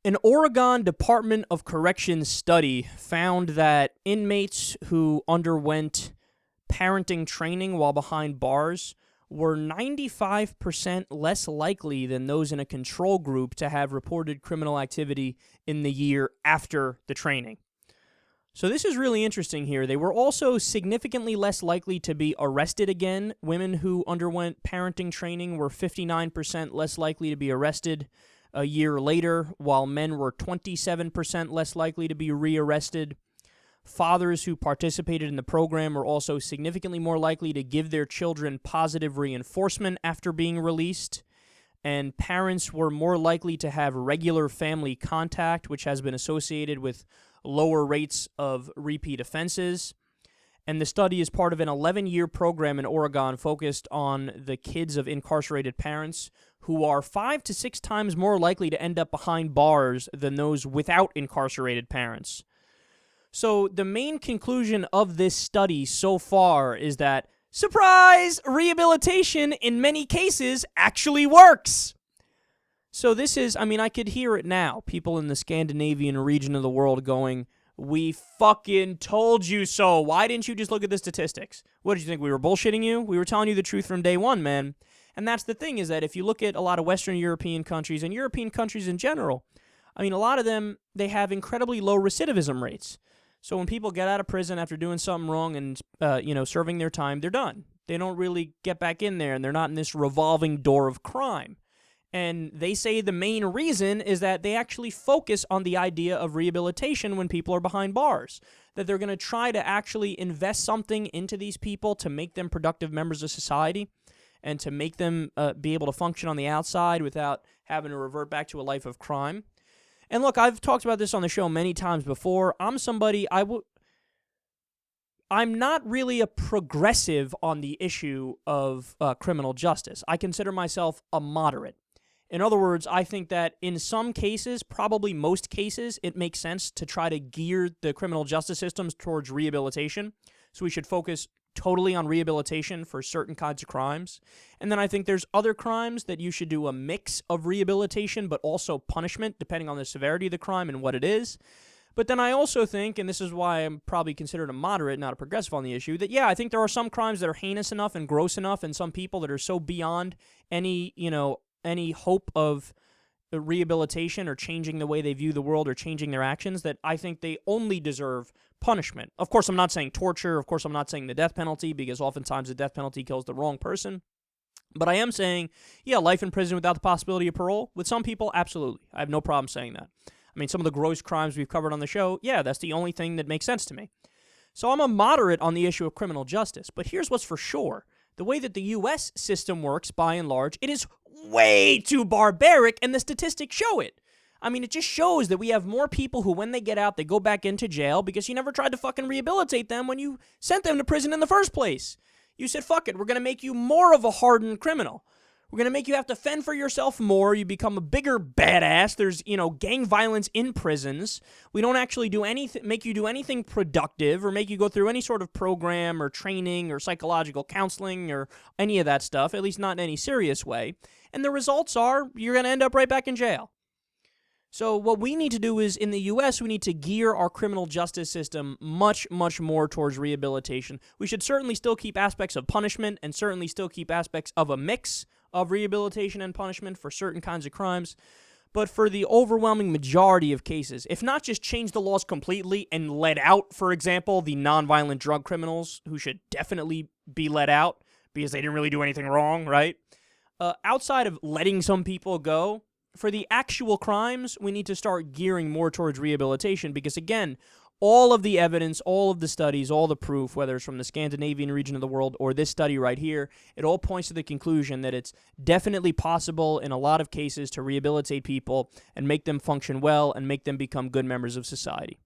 An Oregon Department of Corrections study found that inmates who underwent parenting training while behind bars were 95% less likely than those in a control group to have reported criminal activity in the year after the training. So this is really interesting here. They were also significantly less likely to be arrested again. Women who underwent parenting training were 59% less likely to be arrested a year later, while men were 27% less likely to be rearrested. Fathers who participated in the program were also significantly more likely to give their children positive reinforcement after being released. And parents were more likely to have regular family contact, which has been associated with lower rates of repeat offenses. And the study is part of an 11-year program in Oregon focused on the kids of incarcerated parents, who are 5 to 6 times more likely to end up behind bars than those without incarcerated parents. So the main conclusion of this study so far is that, surprise, rehabilitation in many cases actually works. So this is, I could hear it now. People in the Scandinavian region of the world going, we fucking told you so. Why didn't you just look at the statistics? What did you think? We were bullshitting you? We were telling you the truth from day one, man. And that's the thing, is that if you look at a lot of Western European countries and European countries in general, a lot of them, they have incredibly low recidivism rates. So when people get out of prison after doing something wrong and, serving their time, they're done. They don't really get back in there, and they're not in this revolving door of crime. And they say the main reason is that they actually focus on the idea of rehabilitation when people are behind bars. That they're going to try to actually invest something into these people to make them productive members of society and to make them be able to function on the outside without having to revert back to a life of crime. And look, I've talked about this on the show many times before. I'm not really a progressive on the issue of criminal justice. I consider myself a moderate. In other words, I think that in some cases, probably most cases, it makes sense to try to gear the criminal justice systems towards rehabilitation. So we should focus totally on rehabilitation for certain kinds of crimes. And then I think there's other crimes that you should do a mix of rehabilitation but also punishment, depending on the severity of the crime and what it is. But then I also think, and this is why I'm probably considered a moderate, not a progressive on the issue, that I think there are some crimes that are heinous enough and gross enough, and some people that are so beyond any hope of rehabilitation or changing the way they view the world or changing their actions, that I think they only deserve punishment. Of course, I'm not saying torture. Of course, I'm not saying the death penalty, because oftentimes the death penalty kills the wrong person. But I am saying, life in prison without the possibility of parole. With some people, absolutely. I have no problem saying that. Some of the gross crimes we've covered on the show, that's the only thing that makes sense to me. So I'm a moderate on the issue of criminal justice. But here's what's for sure. The way that the U.S. system works, by and large, it is way too barbaric, and the statistics show it. It just shows that we have more people who, when they get out, they go back into jail because you never tried to fucking rehabilitate them when you sent them to prison in the first place. You said, fuck it, we're going to make you more of a hardened criminal. We're going to make you have to fend for yourself more. You become a bigger badass. There's, gang violence in prisons. We don't actually make you do anything productive or make you go through any sort of program or training or psychological counseling or any of that stuff, at least not in any serious way. And the results are you're going to end up right back in jail. So what we need to do is, in the U.S., we need to gear our criminal justice system much, much more towards rehabilitation. We should certainly still keep aspects of punishment and certainly still keep aspects of a mix of rehabilitation and punishment for certain kinds of crimes. But for the overwhelming majority of cases, if not just change the laws completely and let out, for example, the nonviolent drug criminals, who should definitely be let out because they didn't really do anything wrong, right? Outside of letting some people go, for the actual crimes, we need to start gearing more towards rehabilitation because, again, all of the evidence, all of the studies, all the proof, whether it's from the Scandinavian region of the world or this study right here, it all points to the conclusion that it's definitely possible in a lot of cases to rehabilitate people and make them function well and make them become good members of society.